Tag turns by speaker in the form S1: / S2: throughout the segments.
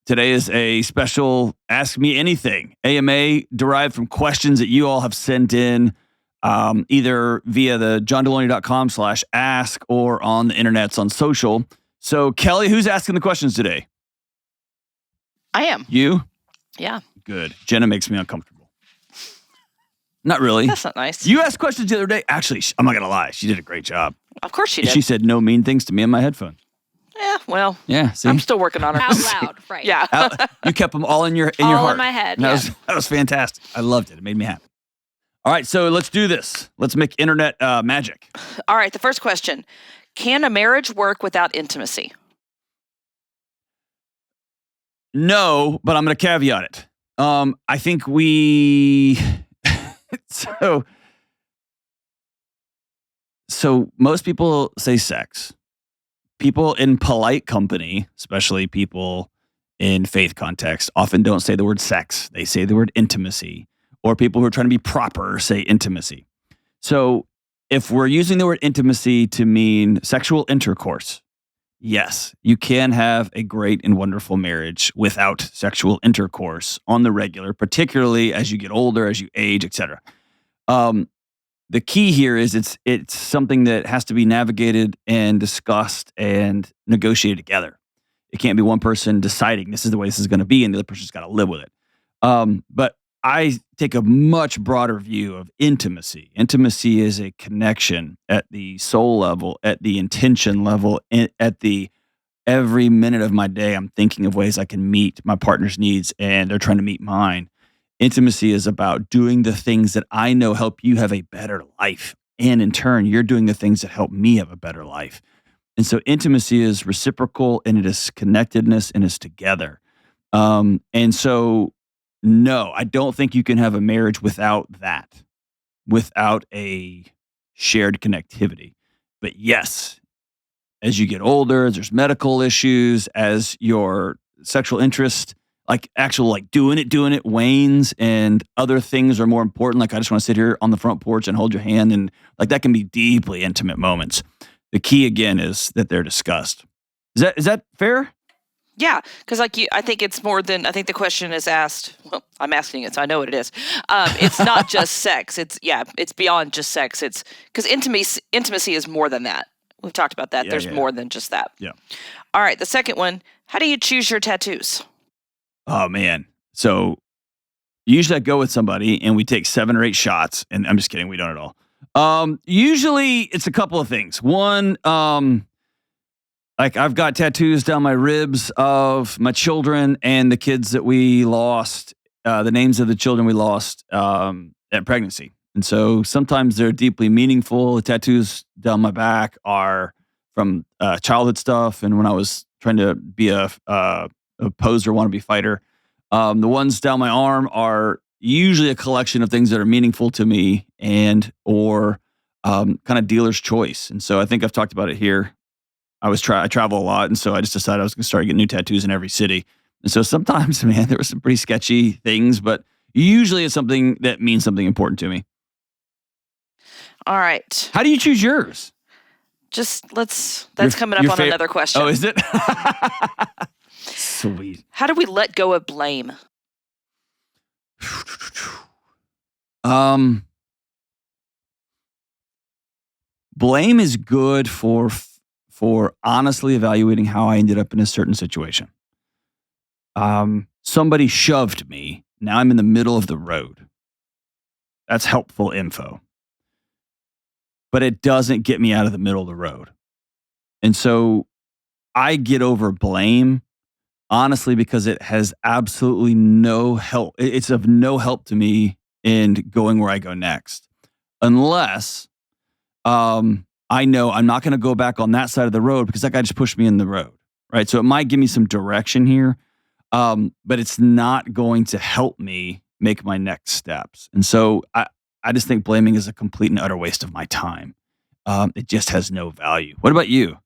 S1: Today is a special Ask Me Anything AMA derived from questions that you all have sent in either via the johndelony.com/ask or on the internets on social. So, Kelly, who's asking the questions today?
S2: I am.
S1: You?
S2: Yeah.
S1: Good. Jenna makes me uncomfortable. Not really.
S2: That's not nice.
S1: You asked questions the other day. Actually, I'm not going to lie. She did a great job.
S2: Of course she did.
S1: She said no mean things to me in my headphones.
S2: Yeah, well.
S1: Yeah, see?
S2: I'm still working on it.
S3: Out loud, right.
S2: Yeah.
S1: You kept them all in your
S3: all
S1: heart.
S3: in my head,
S1: That was fantastic. I loved it. It made me happy. All right, so let's do this. Let's make internet magic.
S2: All right, the first question. Can a marriage work without intimacy?
S1: No, but I'm going to caveat it. I think we... So most people say sex. People in polite company, especially people in faith context, often don't say the word sex. They say the word intimacy. Or people who are trying to be proper say intimacy. So if we're using the word intimacy to mean sexual intercourse, yes, you can have a great and wonderful marriage without sexual intercourse on the regular, particularly as you get older, as you age, etc. The key here is it's something that has to be navigated and discussed and negotiated together. It can't be one person deciding this is the way this is going to be and the other person's got to live with it. But I take a much broader view of intimacy. Intimacy is a connection at the soul level, at the intention level, at the every minute of my day, I'm thinking of ways I can meet my partner's needs and they're trying to meet mine. Intimacy is about doing the things that I know help you have a better life. And in turn, you're doing the things that help me have a better life. And so intimacy is reciprocal and it is connectedness and it's together. And so, no, I don't think you can have a marriage without that, without a shared connectivity. But yes, as you get older, there's medical issues, as your sexual interest, like doing it wanes and other things are more important. Like I just want to sit here on the front porch and hold your hand. And like that can be deeply intimate moments. The key again is that they're discussed. Is that fair?
S2: Yeah, because I think it's more than, I think the question is asked, well, I'm asking it, so I know what it is. It's not just sex. It's beyond just sex. It's because intimacy is more than that. We've talked about that. There's more than just that.
S1: Yeah.
S2: All right, the second one, how do you choose your tattoos?
S1: Oh, man. So usually I go with somebody and we take 7 or 8 shots. And I'm just kidding. We don't at all. Usually it's a couple of things. One, like I've got tattoos down my ribs of my children and the kids that we lost, the names of the children we lost at pregnancy. And so sometimes they're deeply meaningful. The tattoos down my back are from childhood stuff. And when I was trying to be a poser, wannabe fighter. The ones down my arm are usually a collection of things that are meaningful to me or kind of dealer's choice. And so I think I've talked about it here. I travel a lot. And so I just decided I was going to start getting new tattoos in every city. And so sometimes, man, there were some pretty sketchy things, but usually it's something that means something important to me.
S2: All right.
S1: How do you choose yours?
S2: That's coming up on another question.
S1: Oh, is it? Sweet.
S2: How do we let go of blame?
S1: Blame is good for honestly evaluating how I ended up in a certain situation. Somebody shoved me. Now I'm in the middle of the road. That's helpful info. But it doesn't get me out of the middle of the road. And so I get over blame, honestly, because it has absolutely no help. It's of no help to me in going where I go next. Unless I know I'm not going to go back on that side of the road because that guy just pushed me in the road, right? So it might give me some direction here, but it's not going to help me make my next steps. And so I just think blaming is a complete and utter waste of my time. It just has no value. What about you?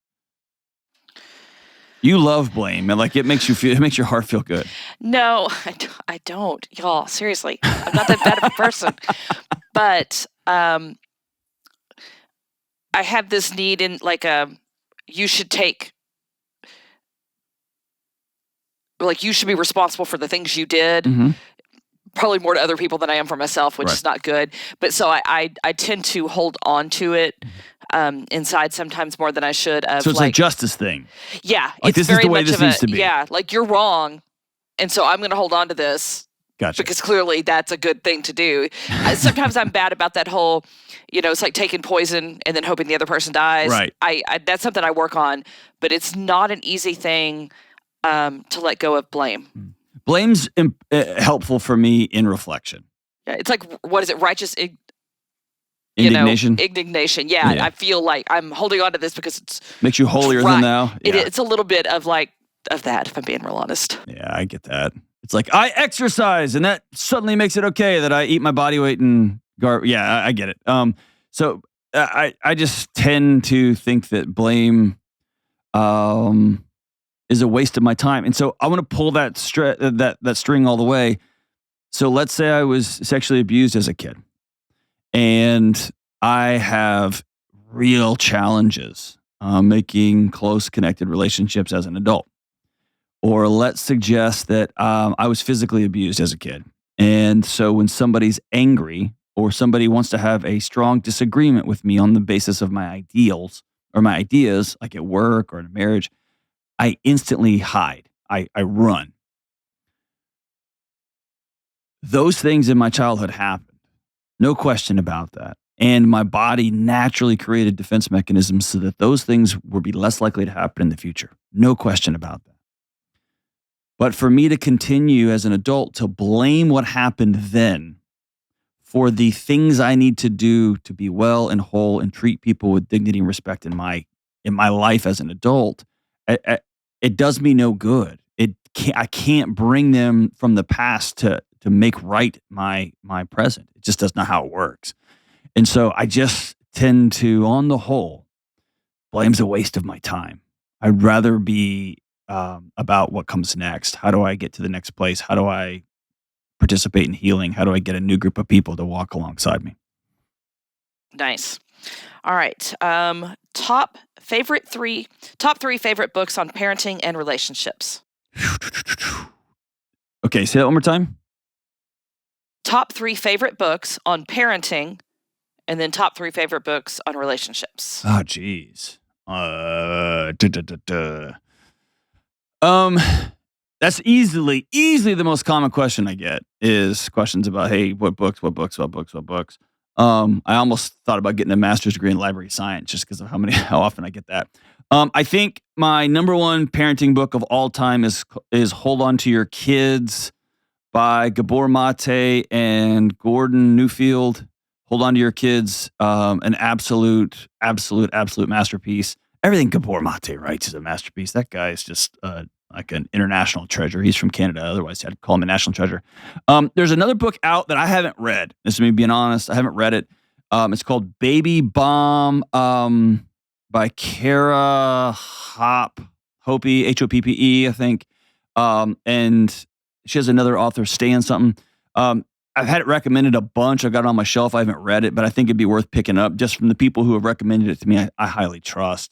S1: You love blame, and like it makes your heart feel good.
S2: No, I don't, y'all. Seriously, I'm not that bad of a person, but I have this need in you should take like you should be responsible for the things you did. Probably more to other people than I am for myself, which is not good. But so I tend to hold on to it inside sometimes more than I should.
S1: So it's like a justice thing.
S2: Yeah.
S1: Like,
S2: it's
S1: this is the way this needs to be.
S2: Yeah. Like, you're wrong. And so I'm going to hold on to this.
S1: Gotcha.
S2: Because clearly that's a good thing to do. Sometimes I'm bad about that whole, it's like taking poison and then hoping the other person dies.
S1: Right.
S2: I that's something I work on, but it's not an easy thing to let go of blame.
S1: Blame's helpful for me in reflection.
S2: Yeah, it's like, what is it? Righteous
S1: indignation.
S2: Indignation. Yeah, I feel like I'm holding on to this because it's
S1: makes you holier than thou. Yeah.
S2: It's a little bit of that, if I'm being real honest.
S1: Yeah, I get that. It's like, I exercise, and that suddenly makes it okay that I eat my body weight in garbage. Yeah, I get it. So I just tend to think that blame is a waste of my time. And so I want to pull that string all the way. So let's say I was sexually abused as a kid, and I have real challenges making close, connected relationships as an adult. Or let's suggest that I was physically abused as a kid. And so when somebody's angry or somebody wants to have a strong disagreement with me on the basis of my ideals or my ideas, like at work or in a marriage, I instantly hide. I run. Those things in my childhood happened. No question about that. And my body naturally created defense mechanisms so that those things would be less likely to happen in the future. No question about that. But for me to continue as an adult to blame what happened then for the things I need to do to be well and whole and treat people with dignity and respect in my life as an adult, it does me no good. I can't bring them from the past to make right my present. It just does not how it works. And so I just tend to, on the whole, blame's a waste of my time. I'd rather be about what comes next. How do I get to the next place? How do I participate in healing? How do I get a new group of people to walk alongside me?
S2: Nice. All right. Top three favorite books on parenting and relationships.
S1: Okay, say that one more time.
S2: Top 3 favorite books on parenting, and then top 3 favorite books on relationships.
S1: Oh, geez. That's easily the most common question I get is questions about, hey, what books. I almost thought about getting a master's degree in library science just because of how often I get that. I think my number one parenting book of all time is Hold On to Your Kids by Gabor Mate and Gordon Newfield. Hold On to Your Kids, an absolute masterpiece. Everything Gabor Mate writes is a masterpiece. That guy is just like an international treasure. He's from Canada. Otherwise, I'd call him a national treasure. There's another book out that I haven't read. This is me being honest. I haven't read it. It's called Baby Bomb by Kara Hoppe, Hoppe, I think. And she has another author, Stan something. I've had it recommended a bunch. I've got it on my shelf. I haven't read it, but I think it'd be worth picking up just from the people who have recommended it to me. I highly trust.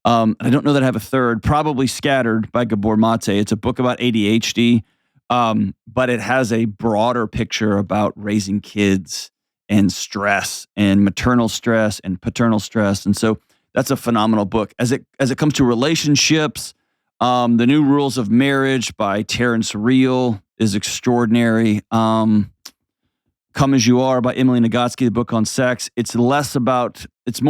S1: And I don't know that I have a third, probably Scattered by Gabor Mate. It's a book about ADHD, but it has a broader picture about raising kids and stress and maternal stress and paternal stress. And so that's a phenomenal book. As it comes to relationships, The New Rules of Marriage by Terrence Real is extraordinary. Come As You Are by Emily Nagoski, the book on sex. It's more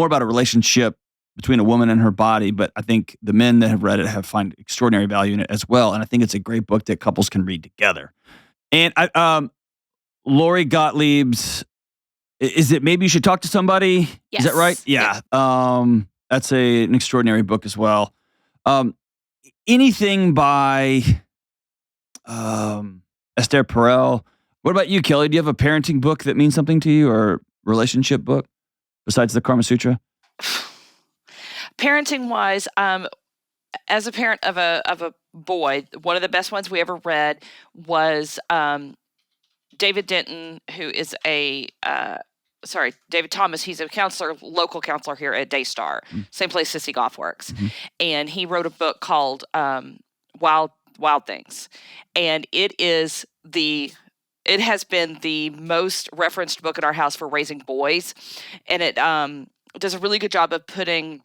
S1: about a relationship between a woman and her body, but I think the men that have read it find extraordinary value in it as well. And I think it's a great book that couples can read together. And Lori Gottlieb's, is it Maybe You Should Talk to Somebody?
S2: Yes.
S1: Is that right? Yeah. That's an extraordinary book as well. Anything by Esther Perel. What about you, Kelly? Do you have a parenting book that means something to you, or relationship book besides the Karma Sutra?
S2: Parenting wise, as a parent of a boy, one of the best ones we ever read was David Denton, who is David Thomas. He's a local counselor here at Daystar, same place Sissy Goff works. Mm-hmm. And he wrote a book called Wild Wild Things. And it has been the most referenced book in our house for raising boys. And it does a really good job of putting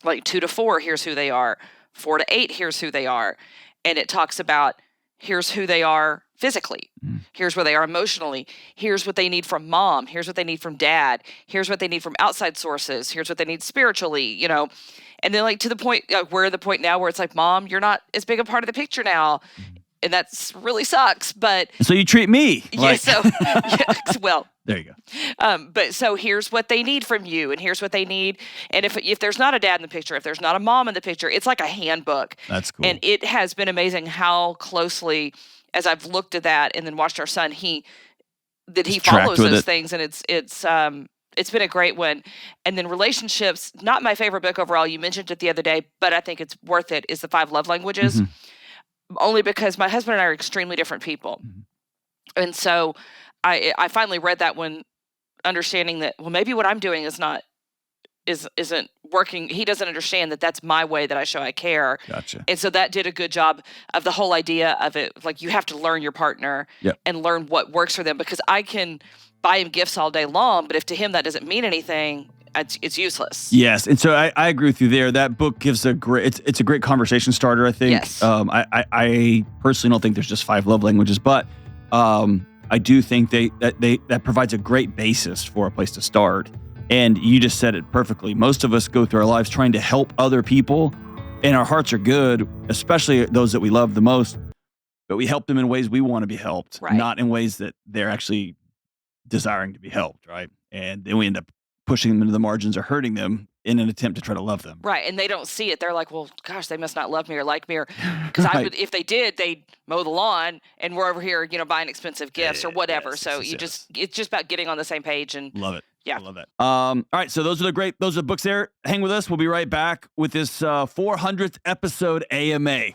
S2: like 2 to 4, here's who they are. 4 to 8, here's who they are. And it talks about here's who they are physically. Here's where they are emotionally. Here's what they need from mom. Here's what they need from dad. Here's what they need from outside sources. Here's what they need spiritually, And then like to the point, we're at the point now where it's like, Mom, you're not as big a part of the picture now. And that's really sucks, but
S1: so you treat me.
S2: Well,
S1: there you go.
S2: But so here's what they need from you, and here's what they need. And if there's not a dad in the picture, if there's not a mom in the picture, it's like a handbook.
S1: That's cool.
S2: And it has been amazing how closely, as I've looked at that and then watched our son, he follows those things, and it's been a great one. And then relationships, not my favorite book overall. You mentioned it the other day, but I think it's worth it. Is the 5 Love Languages. Mm-hmm. Only because my husband and I are extremely different people. Mm-hmm. And so I finally read that one, understanding that, well, maybe what I'm doing isn't working. He doesn't understand that that's my way that I show I care.
S1: Gotcha.
S2: And so that did a good job of the whole idea of it. Like, you have to learn your partner and learn what works for them, because I can buy him gifts all day long, but if to him that doesn't mean anything, it's useless. Yes,
S1: and so I agree with you there. That book gives it's a great conversation starter, I think.
S2: Yes.
S1: I personally don't think there's just 5 love languages, but I do think that provides a great basis for a place to start. And you just said it perfectly. Most of us go through our lives trying to help other people, and our hearts are good, especially those that we love the most, but we help them in ways we want to be helped,
S2: right,
S1: not in ways that they're actually desiring to be helped, right? And then we end up pushing them into the margins or hurting them in an attempt to try to love them.
S2: Right, and they don't see it. They're like, well, gosh, they must not love me or like me, or because
S1: Right.
S2: if they did, they'd mow the lawn, and we're over here, buying expensive gifts or whatever.
S1: Yes,
S2: So
S1: yes.
S2: it's just about getting on the same page. And
S1: Love it.
S2: Yeah.
S1: I love that. All right, so those are the books there. Hang with us. We'll be right back with this 400th episode AMA.